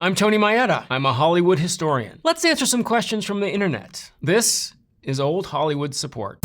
I'm Tony Maietta. I'm a Hollywood historian. Let's answer some questions from the internet. This is Old Hollywood Support.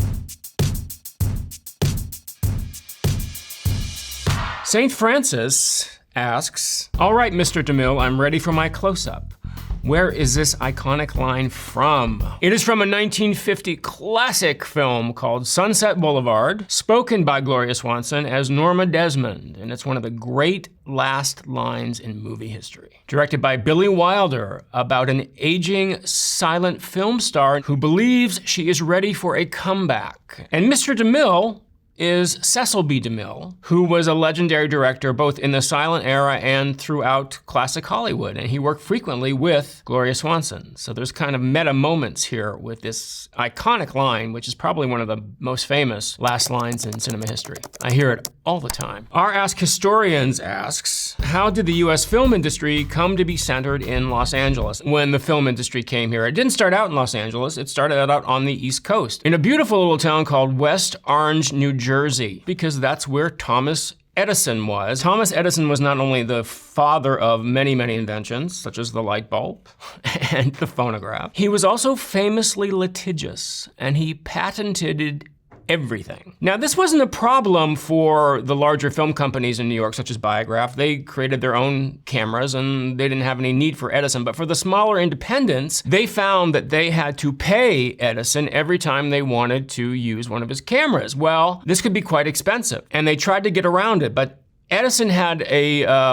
St. Francis asks, all right, Mr. DeMille, I'm ready for my close-up. Where is this iconic line from? It is from a 1950 classic film called Sunset Boulevard, spoken by Gloria Swanson as Norma Desmond, and it's one of the great last lines in movie history. Directed by Billy Wilder, about an aging silent film star who believes she is ready for a comeback. And Mr. DeMille is Cecil B. DeMille, who was a legendary director both in the silent era and throughout classic Hollywood, and he worked frequently with Gloria Swanson. So there's kind of meta moments here with this iconic line, which is probably one of the most famous last lines in cinema history. I hear it all the time. Our Ask Historians asks, how did the US film industry come to be centered in Los Angeles when the film industry came here? It didn't start out in Los Angeles, it started out on the East Coast, in a beautiful little town called West Orange, New Jersey, because that's where Thomas Edison was. Thomas Edison was not only the father of many, many inventions, such as the light bulb and the phonograph, he was also famously litigious, and he patented everything. Now, this wasn't a problem for the larger film companies in New York, such as Biograph. They created their own cameras and they didn't have any need for Edison. But for the smaller independents, they found that they had to pay Edison every time they wanted to use one of his cameras. Well, this could be quite expensive, and they tried to get around it, but Edison had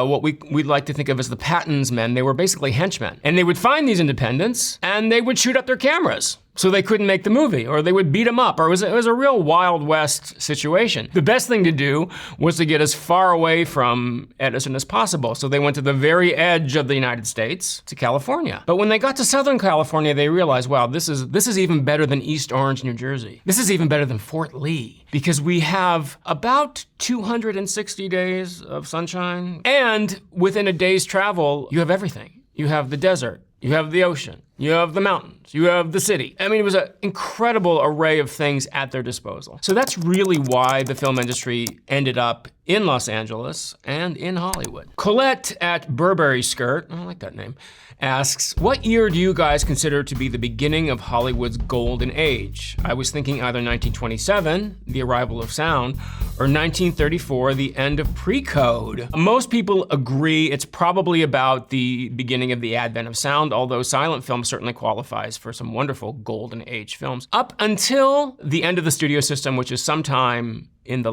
what we'd like to think of as the patents men. They were basically henchmen. And they would find these independents and they would shoot up their cameras so they couldn't make the movie, or they would beat them up, or it was a real Wild West situation. The best thing to do was to get as far away from Edison as possible. So they went to the very edge of the United States, to California. But when they got to Southern California, they realized, wow, this is even better than East Orange, New Jersey. This is even better than Fort Lee, because we have about 260 days of sunshine, and within a day's travel, you have everything. You have the desert, you have the ocean, you have the mountains, you have the city. I mean, it was an incredible array of things at their disposal. So that's really why the film industry ended up in Los Angeles and in Hollywood. Colette at Burberry Skirt, I like that name, asks, what year do you guys consider to be the beginning of Hollywood's golden age? I was thinking either 1927, the arrival of sound, or 1934, the end of pre-code. Most people agree it's probably about the beginning of the advent of sound, although silent film certainly qualifies for some wonderful golden age films. Up until the end of the studio system, which is sometime in the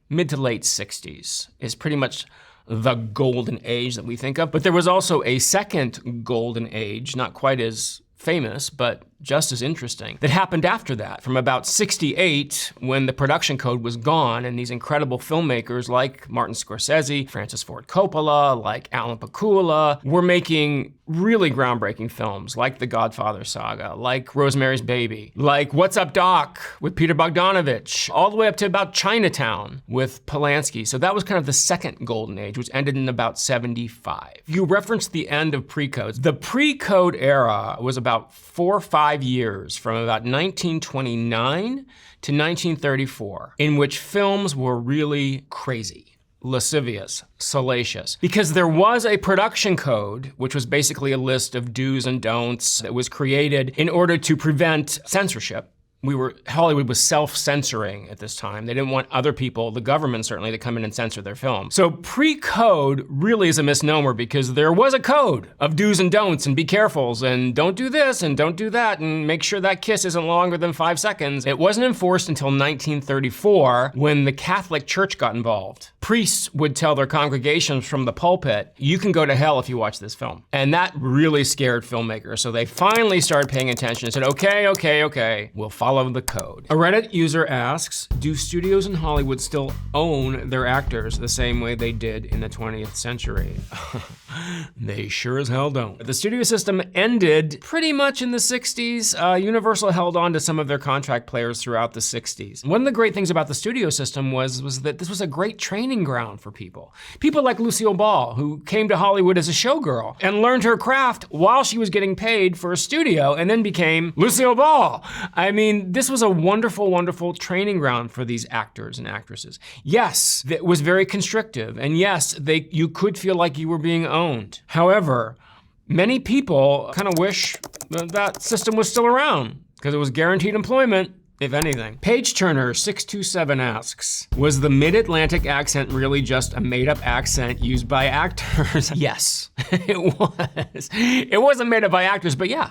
mid to late 60s, is pretty much the golden age that we think of. But there was also a second golden age, not quite as famous, but just as interesting, that happened after that, from about 68, when the production code was gone, and these incredible filmmakers like Martin Scorsese, Francis Ford Coppola, like Alan Pakula, were making really groundbreaking films, like The Godfather Saga, like Rosemary's Baby, like What's Up, Doc, with Peter Bogdanovich, all the way up to about Chinatown with Polanski. So that was kind of the second golden age, which ended in about 75. You referenced the end of pre-codes. The pre-code era was about 4 or 5 years, from about 1929 to 1934, in which films were really crazy, lascivious, salacious, because there was a production code, which was basically a list of do's and don'ts that was created in order to prevent censorship. Hollywood was self-censoring at this time. They didn't want other people, the government certainly, to come in and censor their film. So pre-code really is a misnomer, because there was a code of do's and don'ts and be carefuls and don't do this and don't do that and make sure that kiss isn't longer than 5 seconds. It wasn't enforced until 1934, when the Catholic Church got involved. Priests would tell their congregations from the pulpit, you can go to hell if you watch this film. And that really scared filmmakers. So they finally started paying attention and said, okay, we'll follow the code. A Reddit user asks, do studios in Hollywood still own their actors the same way they did in the 20th century? They sure as hell don't. The studio system ended pretty much in the 60s. Universal held on to some of their contract players throughout the 60s. One of the great things about the studio system was that this was a great training ground for people. People like Lucille Ball, who came to Hollywood as a showgirl and learned her craft while she was getting paid for a studio, and then became Lucille Ball. I mean, this was a wonderful, wonderful training ground for these actors and actresses. Yes, it was very constrictive, and yes, you could feel like you were being owned owned. However, many people kind of wish that system was still around because it was guaranteed employment, if anything. Page Turner 627 asks, was the mid-Atlantic accent really just a made-up accent used by actors? Yes, it was. It wasn't made up by actors, but yeah.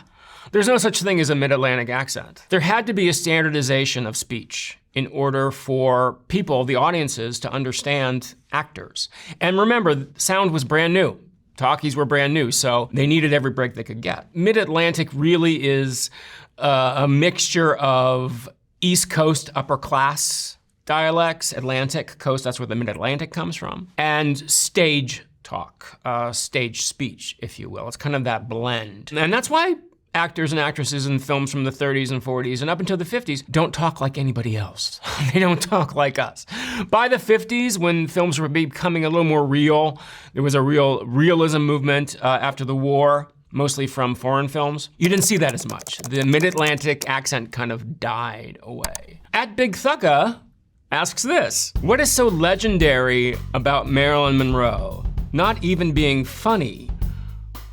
There's no such thing as a mid-Atlantic accent. There had to be a standardization of speech in order for people, the audiences, to understand actors. And remember, sound was brand new. Talkies were brand new, so they needed every break they could get. Mid-Atlantic really is a mixture of East Coast upper class dialects, Atlantic coast, that's where the Mid-Atlantic comes from, and stage talk, stage speech, if you will. It's kind of that blend. And that's why actors and actresses in films from the 30s and 40s and up until the 50s don't talk like anybody else. They don't talk like us. By the 50s, when films were becoming a little more real, there was a realism movement after the war, mostly from foreign films. You didn't see that as much. The mid-Atlantic accent kind of died away. At Big Thugga asks this, what is so legendary about Marilyn Monroe? Not even being funny.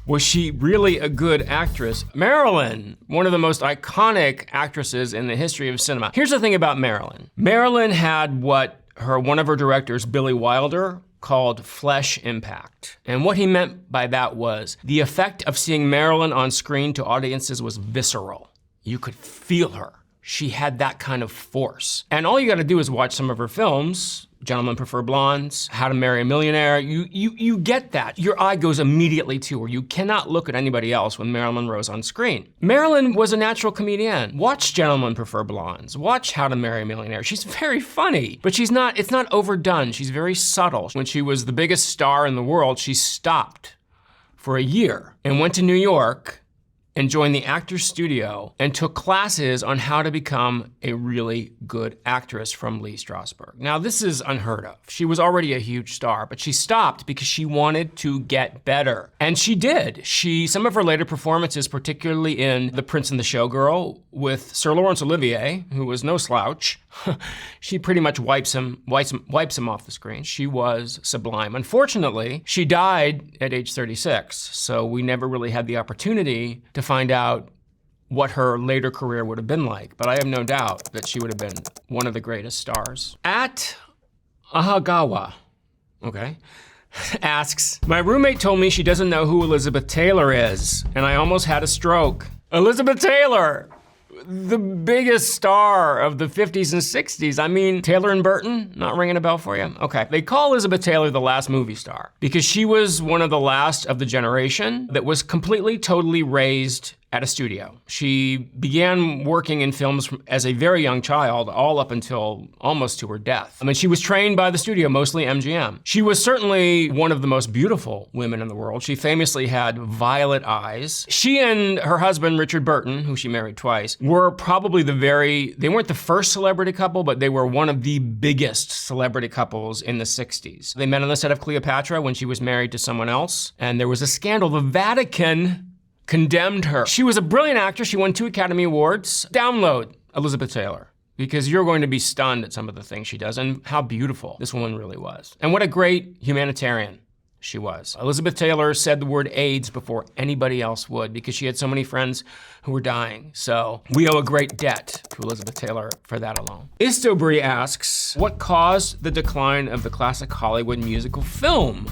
Was she really a good actress? Marilyn, one of the most iconic actresses in the history of cinema. Here's the thing about Marilyn. Marilyn had what one of her directors, Billy Wilder, called flesh impact. And what he meant by that was the effect of seeing Marilyn on screen to audiences was visceral. You could feel her. She had that kind of force. And all you gotta do is watch some of her films, Gentlemen Prefer Blondes, How to Marry a Millionaire, you get that. Your eye goes immediately to her. You cannot look at anybody else when Marilyn Monroe's on screen. Marilyn was a natural comedian. Watch Gentlemen Prefer Blondes, watch How to Marry a Millionaire. She's very funny, but it's not overdone. She's very subtle. When she was the biggest star in the world, she stopped for a year and went to New York and joined the Actors Studio and took classes on how to become a really good actress from Lee Strasberg. Now, this is unheard of. She was already a huge star, but she stopped because she wanted to get better. And she did. Some of her later performances, particularly in The Prince and the Showgirl with Sir Laurence Olivier, who was no slouch, she pretty much wipes him off the screen. She was sublime. Unfortunately, she died at age 36, so we never really had the opportunity to find out what her later career would have been like, but I have no doubt that she would have been one of the greatest stars. At Ahagawa, okay, asks, my roommate told me she doesn't know who Elizabeth Taylor is, and I almost had a stroke. Elizabeth Taylor! The biggest star of the 50s and 60s. I mean, Taylor and Burton, not ringing a bell for you? Okay, they call Elizabeth Taylor the last movie star because she was one of the last of the generation that was completely, totally raised at a studio. She began working in films as a very young child, all up until almost to her death. I mean, she was trained by the studio, mostly MGM. She was certainly one of the most beautiful women in the world. She famously had violet eyes. She and her husband, Richard Burton, who she married twice, were probably they weren't the first celebrity couple, but they were one of the biggest celebrity couples in the 60s. They met on the set of Cleopatra when she was married to someone else, and there was a scandal. The Vatican condemned her. She was a brilliant actress. She won 2 Academy Awards. Download Elizabeth Taylor, because you're going to be stunned at some of the things she does and how beautiful this woman really was. And what a great humanitarian she was. Elizabeth Taylor said the word AIDS before anybody else would because she had so many friends who were dying. So we owe a great debt to Elizabeth Taylor for that alone. Istobri asks, what caused the decline of the classic Hollywood musical film?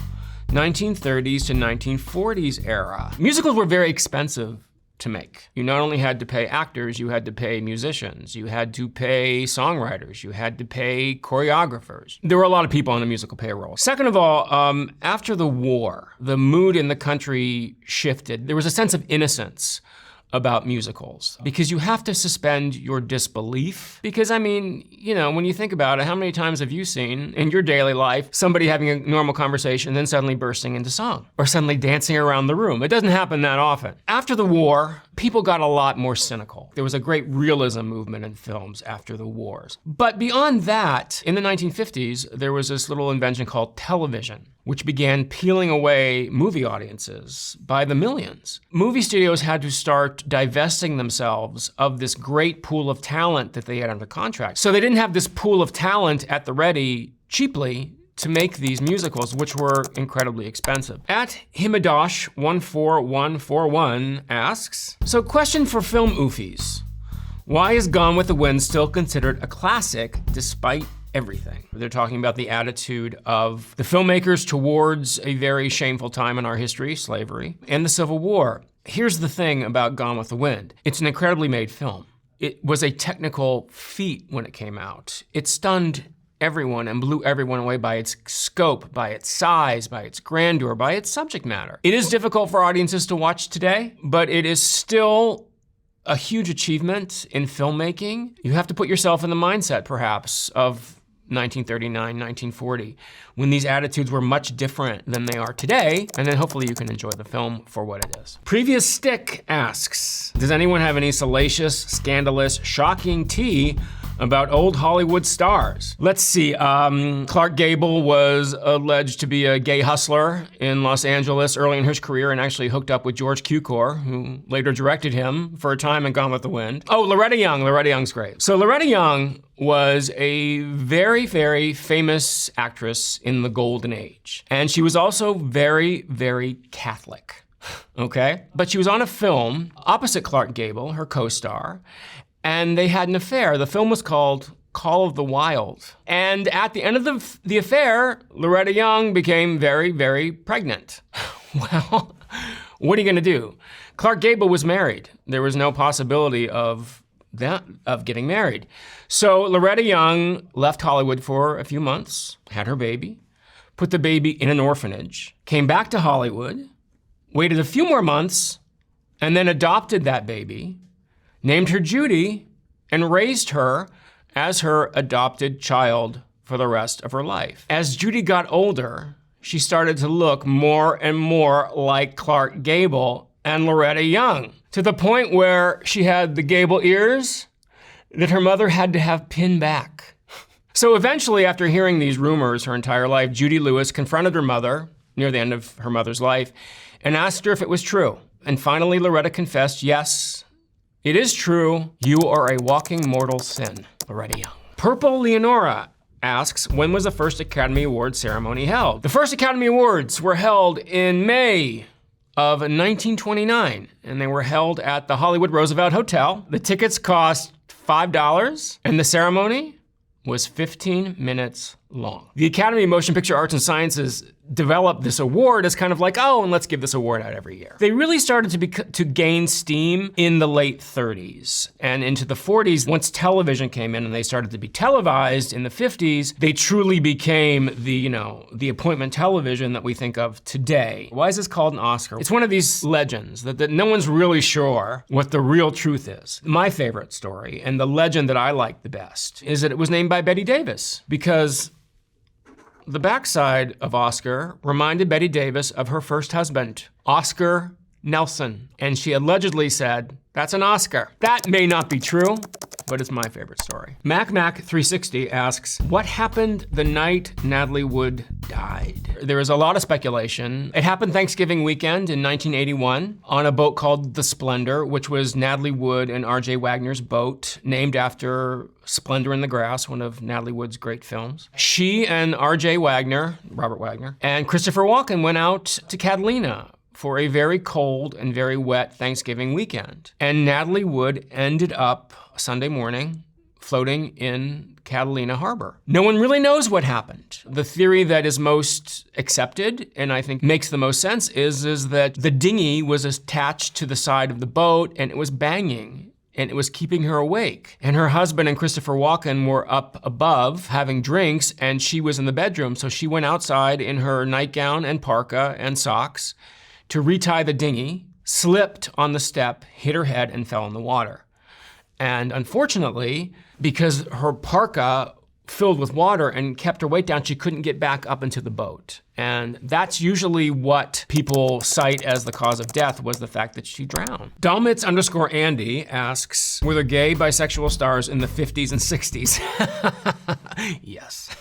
1930s to 1940s era. Musicals were very expensive to make. You not only had to pay actors, you had to pay musicians, you had to pay songwriters, you had to pay choreographers. There were a lot of people on the musical payroll. Second of all, after the war, the mood in the country shifted. There was a sense of innocence about musicals because you have to suspend your disbelief. Because I mean, you know, when you think about it, how many times have you seen in your daily life somebody having a normal conversation then suddenly bursting into song or suddenly dancing around the room? It doesn't happen that often. After the war, people got a lot more cynical. There was a great realism movement in films after the wars. But beyond that, in the 1950s, there was this little invention called television, which began peeling away movie audiences by the millions. Movie studios had to start divesting themselves of this great pool of talent that they had under contract. So they didn't have this pool of talent at the ready cheaply to make these musicals, which were incredibly expensive. At Himadosh14141 asks, so question for film oofies. Why is Gone with the Wind still considered a classic despite everything? They're talking about the attitude of the filmmakers towards a very shameful time in our history, slavery, and the Civil War. Here's the thing about Gone with the Wind. It's an incredibly made film. It was a technical feat when it came out. It stunned everyone and blew everyone away by its scope, by its size, by its grandeur, by its subject matter. It is difficult for audiences to watch today, but it is still a huge achievement in filmmaking. You have to put yourself in the mindset, perhaps, of 1939, 1940, when these attitudes were much different than they are today, and then hopefully you can enjoy the film for what it is. Previous Stick asks, does anyone have any salacious, scandalous, shocking tea about old Hollywood stars? Let's see, Clark Gable was alleged to be a gay hustler in Los Angeles early in his career and actually hooked up with George Cukor, who later directed him for a time in Gone with the Wind. Oh, Loretta Young's great. So Loretta Young was a very, very famous actress in the golden age. And she was also very, very Catholic, okay? But she was on a film opposite Clark Gable, her co-star, and they had an affair. The film was called Call of the Wild. And at the end of the affair, Loretta Young became very, very pregnant. Well, what are you gonna do? Clark Gable was married. There was no possibility of getting married. So Loretta Young left Hollywood for a few months, had her baby, put the baby in an orphanage, came back to Hollywood, waited a few more months, and then adopted that baby, named her Judy, and raised her as her adopted child for the rest of her life. As Judy got older, she started to look more and more like Clark Gable and Loretta Young, to the point where she had the Gable ears that her mother had to have pinned back. So eventually, after hearing these rumors her entire life, Judy Lewis confronted her mother near the end of her mother's life and asked her if it was true. And finally, Loretta confessed, yes, it is true. You are a walking mortal sin, Loretta Young. Purple Leonora asks, when was the first Academy Awards ceremony held? The first Academy Awards were held in May of 1929, and they were held at the Hollywood Roosevelt Hotel. The tickets cost $5, and the ceremony was 15 minutes long. The Academy of Motion Picture Arts and Sciences developed this award as kind of like, oh, and let's give this award out every year. They really started to gain steam in the late 30s and into the 40s. Once television came in and they started to be televised in the 50s, they truly became the appointment television that we think of today. Why is this called an Oscar? It's one of these legends that no one's really sure what the real truth is. My favorite story, and the legend that I like the best, is that it was named by Bette Davis, because the backside of Oscar reminded Bette Davis of her first husband, Oscar Nelson. And she allegedly said, that's an Oscar. That may not be true, but it's my favorite story. MacMac360 asks, what happened the night Natalie Wood died? There is a lot of speculation. It happened Thanksgiving weekend in 1981 on a boat called the Splendor, which was Natalie Wood and R.J. Wagner's boat, named after Splendor in the Grass, one of Natalie Wood's great films. She and R.J. Wagner, Robert Wagner, and Christopher Walken went out to Catalina for a very cold and very wet Thanksgiving weekend. And Natalie Wood ended up Sunday morning floating in Catalina Harbor. No one really knows what happened. The theory that is most accepted, and I think makes the most sense, is that the dinghy was attached to the side of the boat and it was banging and it was keeping her awake. And her husband and Christopher Walken were up above having drinks and she was in the bedroom. So she went outside in her nightgown and parka and socks to retie the dinghy, slipped on the step, hit her head, and fell in the water. And unfortunately, because her parka filled with water and kept her weight down, she couldn't get back up into the boat. And that's usually what people cite as the cause of death, was the fact that she drowned. Dalmits_Andy asks, were there gay bisexual stars in the 50s and 60s? Yes.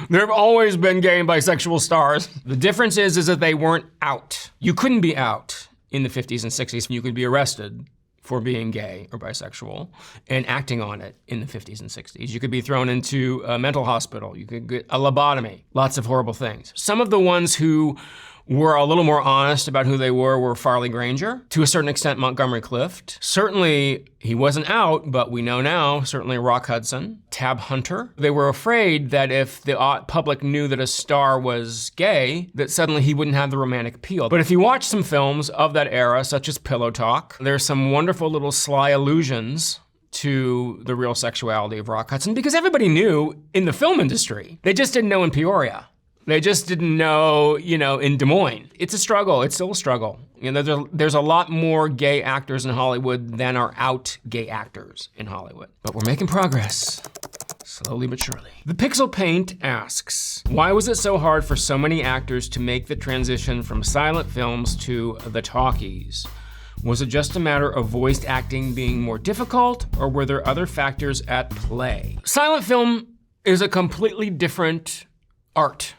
There have always been gay and bisexual stars. The difference is that they weren't out. You couldn't be out in the 50s and 60s. You could be arrested for being gay or bisexual and acting on it in the 50s and 60s. You could be thrown into a mental hospital. You could get a lobotomy, lots of horrible things. Some of the ones who were a little more honest about who they were Farley Granger, to a certain extent Montgomery Clift. Certainly he wasn't out, but we know now, certainly Rock Hudson, Tab Hunter. They were afraid that if the public knew that a star was gay, that suddenly he wouldn't have the romantic appeal. But if you watch some films of that era, such as Pillow Talk, there's some wonderful little sly allusions to the real sexuality of Rock Hudson, because everybody knew in the film industry. They just didn't know in Peoria. They just didn't know, in Des Moines. It's a struggle. It's still a struggle. There's a lot more gay actors in Hollywood than are out gay actors in Hollywood. But we're making progress, slowly but surely. The Pixel Paint asks, why was it so hard for so many actors to make the transition from silent films to the talkies? Was it just a matter of voiced acting being more difficult, or were there other factors at play? Silent film is a completely different art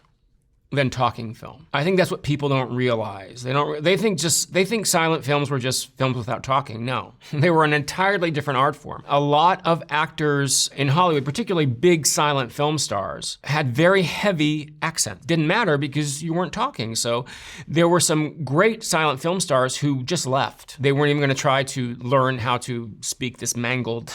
than talking film. I think that's what people don't realize. They think silent films were just films without talking. No, they were an entirely different art form. A lot of actors in Hollywood, particularly big silent film stars, had very heavy accents. Didn't matter because you weren't talking. So there were some great silent film stars who just left. They weren't even gonna try to learn how to speak this mangled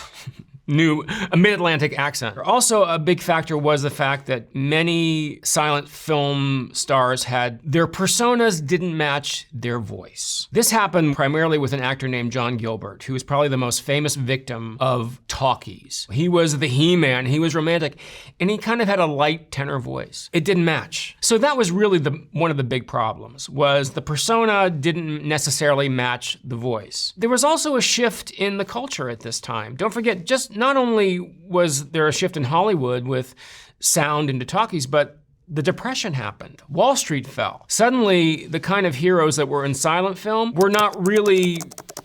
new mid-Atlantic accent. Also, a big factor was the fact that many silent film stars their personas didn't match their voice. This happened primarily with an actor named John Gilbert, who was probably the most famous victim of talkies. He was the He-Man, he was romantic, and he kind of had a light tenor voice. It didn't match. So that was really one of the big problems, was the persona didn't necessarily match the voice. There was also a shift in the culture at this time. Don't forget, not only was there a shift in Hollywood with sound into talkies, but the Depression happened. Wall Street fell. Suddenly, the kind of heroes that were in silent film were not really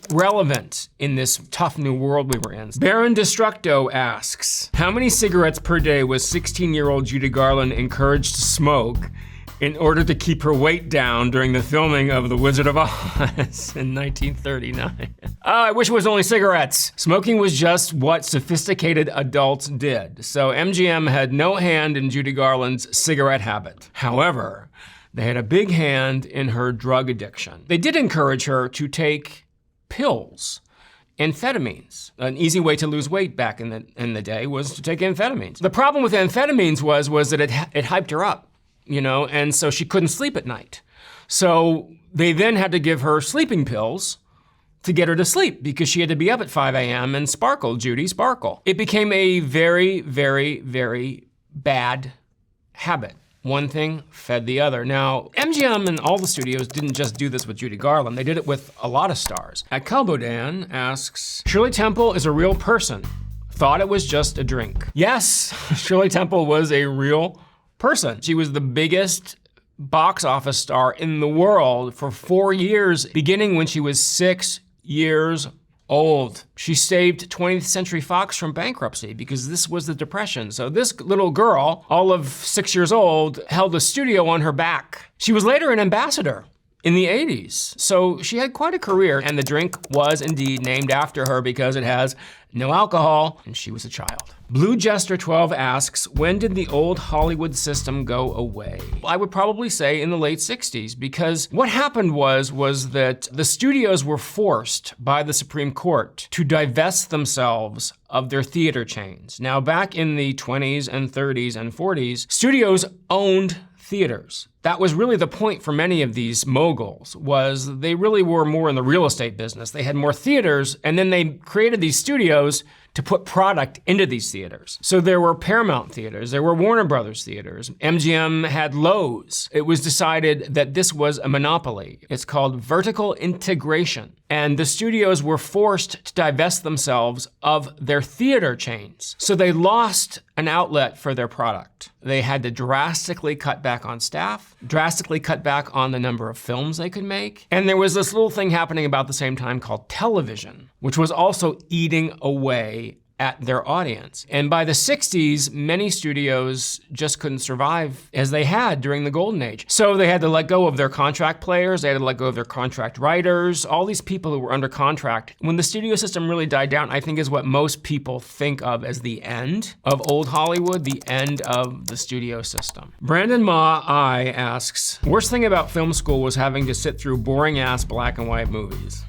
relevant in this tough new world we were in. Baron Destructo asks, how many cigarettes per day was 16-year-old Judy Garland encouraged to smoke in order to keep her weight down during the filming of The Wizard of Oz in 1939. I wish it was only cigarettes. Smoking was just what sophisticated adults did. So MGM had no hand in Judy Garland's cigarette habit. However, they had a big hand in her drug addiction. They did encourage her to take pills. Amphetamines. An easy way to lose weight back in the day was to take amphetamines. The problem with amphetamines was that it hyped her up. And so she couldn't sleep at night. So they then had to give her sleeping pills to get her to sleep because she had to be up at 5 a.m. and sparkle, Judy, sparkle. It became a very, very, very bad habit. One thing fed the other. Now, MGM and all the studios didn't just do this with Judy Garland, they did it with a lot of stars. At Kelbodan asks, Shirley Temple is a real person. Thought it was just a drink. Yes, Shirley Temple was a real person. She was the biggest box office star in the world for 4 years, beginning when she was 6 years old. She saved 20th Century Fox from bankruptcy because this was the Depression. So this little girl, all of 6 years old, held a studio on her back. She was later an ambassador in the 80s. So she had quite a career, and the drink was indeed named after her because it has no alcohol, and she was a child. Blue Jester 12 asks, when did the old Hollywood system go away? I would probably say in the late 60s, because what happened was that the studios were forced by the Supreme Court to divest themselves of their theater chains. Now, back in the 20s and 30s and 40s, studios owned theaters. That was really the point for many of these moguls, was they really were more in the real estate business. They had more theaters, and then they created these studios to put product into these theaters. So there were Paramount theaters, there were Warner Brothers theaters, MGM had Lowe's. It was decided that this was a monopoly. It's called vertical integration. And the studios were forced to divest themselves of their theater chains. So they lost an outlet for their product. They had to drastically cut back on staff, drastically cut back on the number of films they could make. And there was this little thing happening about the same time called television, which was also eating away at their audience. And by the 60s, many studios just couldn't survive as they had during the golden age. So they had to let go of their contract players, they had to let go of their contract writers, all these people who were under contract. When the studio system really died down, I think is what most people think of as the end of old Hollywood, the end of the studio system. Brandon Ma I asks, worst thing about film school was having to sit through boring ass black and white movies.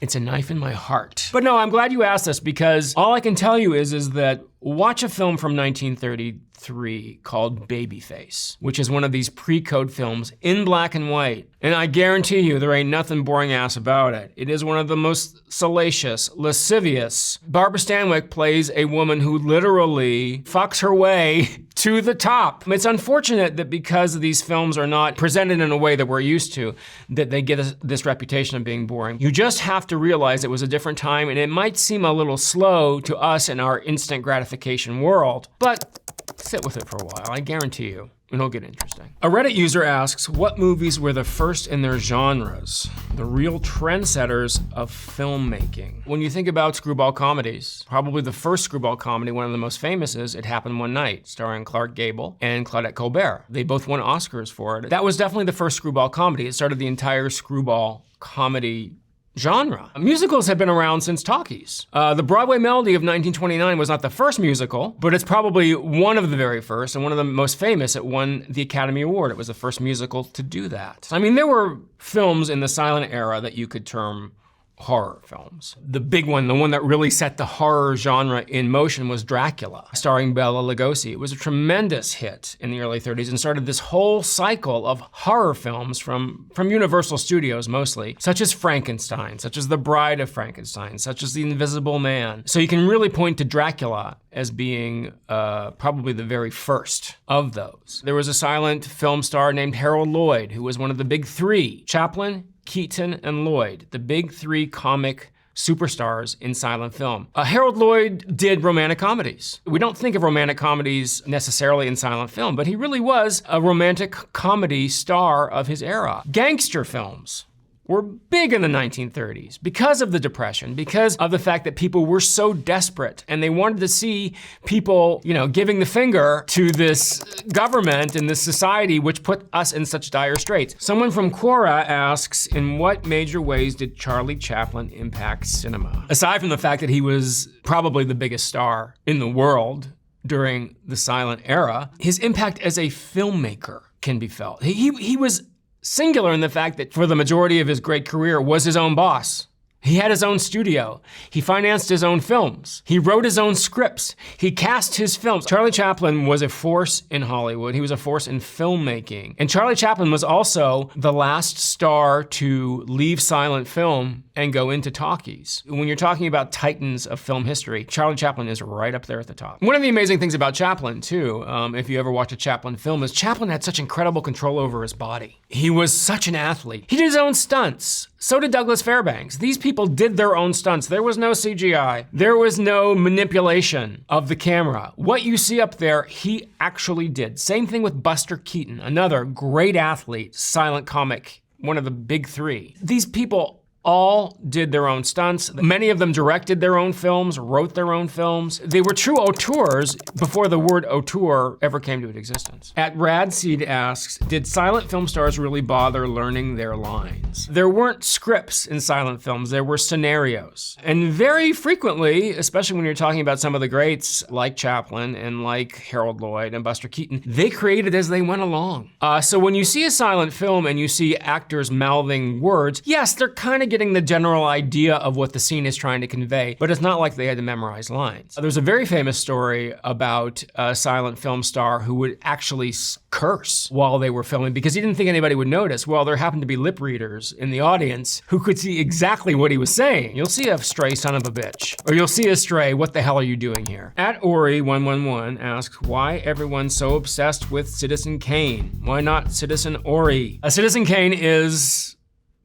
It's a knife in my heart. But no, I'm glad you asked this because all I can tell you is that watch a film from 1933 called Babyface, which is one of these pre-code films in black and white. And I guarantee you there ain't nothing boring ass about it. It is one of the most salacious, lascivious. Barbara Stanwyck plays a woman who literally fucks her way to the top. It's unfortunate that because these films are not presented in a way that we're used to, that they get this reputation of being boring. You just have to realize it was a different time and it might seem a little slow to us in our instant gratification world, but sit with it for a while, I guarantee you. It'll get interesting. A Reddit user asks, what movies were the first in their genres? The real trendsetters of filmmaking. When you think about screwball comedies, probably the first screwball comedy, one of the most famous is It Happened One Night, starring Clark Gable and Claudette Colbert. They both won Oscars for it. That was definitely the first screwball comedy. It started the entire screwball comedy genre. Musicals have been around since talkies. The Broadway Melody of 1929 was not the first musical, but it's probably one of the very first and one of the most famous. It won the Academy Award. It was the first musical to do that. I mean, there were films in the silent era that you could term horror films. The big one, the one that really set the horror genre in motion was Dracula, starring Bela Lugosi. It was a tremendous hit in the early 30s and started this whole cycle of horror films from Universal Studios mostly, such as Frankenstein, such as The Bride of Frankenstein, such as The Invisible Man. So you can really point to Dracula as being probably the very first of those. There was a silent film star named Harold Lloyd, who was one of the big three: Chaplin, Keaton, and Lloyd, the big three comic superstars in silent film. Harold Lloyd did romantic comedies. We don't think of romantic comedies necessarily in silent film, but he really was a romantic comedy star of his era. Gangster films were big in the 1930s because of the Depression, because of the fact that people were so desperate and they wanted to see people, giving the finger to this government and this society which put us in such dire straits. Someone from Quora asks, in what major ways did Charlie Chaplin impact cinema? Aside from the fact that he was probably the biggest star in the world during the silent era, his impact as a filmmaker can be felt. He was singular in the fact that for the majority of his great career was his own boss. He had his own studio. He financed his own films. He wrote his own scripts. He cast his films. Charlie Chaplin was a force in Hollywood. He was a force in filmmaking. And Charlie Chaplin was also the last star to leave silent film and go into talkies. When you're talking about titans of film history, Charlie Chaplin is right up there at the top. One of the amazing things about Chaplin too, if you ever watch a Chaplin film, is Chaplin had such incredible control over his body. He was such an athlete. He did his own stunts. So did Douglas Fairbanks. These people did their own stunts. There was no CGI. There was no manipulation of the camera. What you see up there, he actually did. Same thing with Buster Keaton, another great athlete, silent comic, one of the big three. These people all did their own stunts. Many of them directed their own films, wrote their own films. They were true auteurs before the word auteur ever came to existence. At Radseed asks, did silent film stars really bother learning their lines? There weren't scripts in silent films, there were scenarios. And very frequently, especially when you're talking about some of the greats like Chaplin and like Harold Lloyd and Buster Keaton, they created as they went along. So when you see a silent film and you see actors mouthing words, yes, they're kind of getting the general idea of what the scene is trying to convey, but it's not like they had to memorize lines. There's a very famous story about a silent film star who would actually curse while they were filming because he didn't think anybody would notice. Well, there happened to be lip readers in the audience who could see exactly what he was saying. You'll see a stray son of a bitch, or you'll see a stray, what the hell are you doing here? At Ori111 asks, why everyone's so obsessed with Citizen Kane? Why not Citizen Ori? Citizen Kane is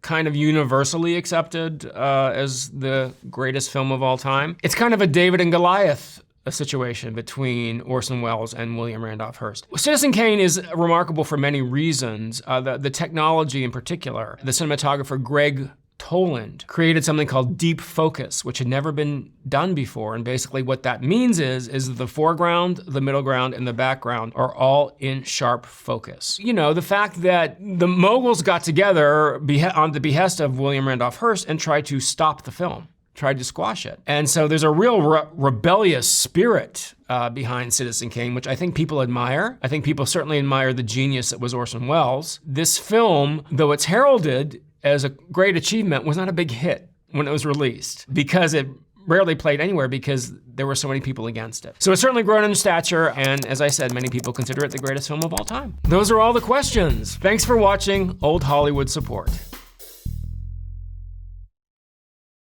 kind of universally accepted as the greatest film of all time. It's kind of a David and Goliath situation between Orson Welles and William Randolph Hearst. Citizen Kane is remarkable for many reasons. The technology in particular. The cinematographer Greg Toland created something called deep focus, which had never been done before. And basically what that means is the foreground, the middle ground, and the background are all in sharp focus. You know, the fact that the moguls got together on the behest of William Randolph Hearst and tried to stop the film, tried to squash it. And so there's a real rebellious spirit behind Citizen Kane, which I think people admire. I think people certainly admire the genius that was Orson Welles. This film, though it's heralded as a great achievement, was not a big hit when it was released because it rarely played anywhere because there were so many people against it. So it's certainly grown in stature, and as I said, many people consider it the greatest film of all time. Those are all the questions. Thanks for watching Old Hollywood Support.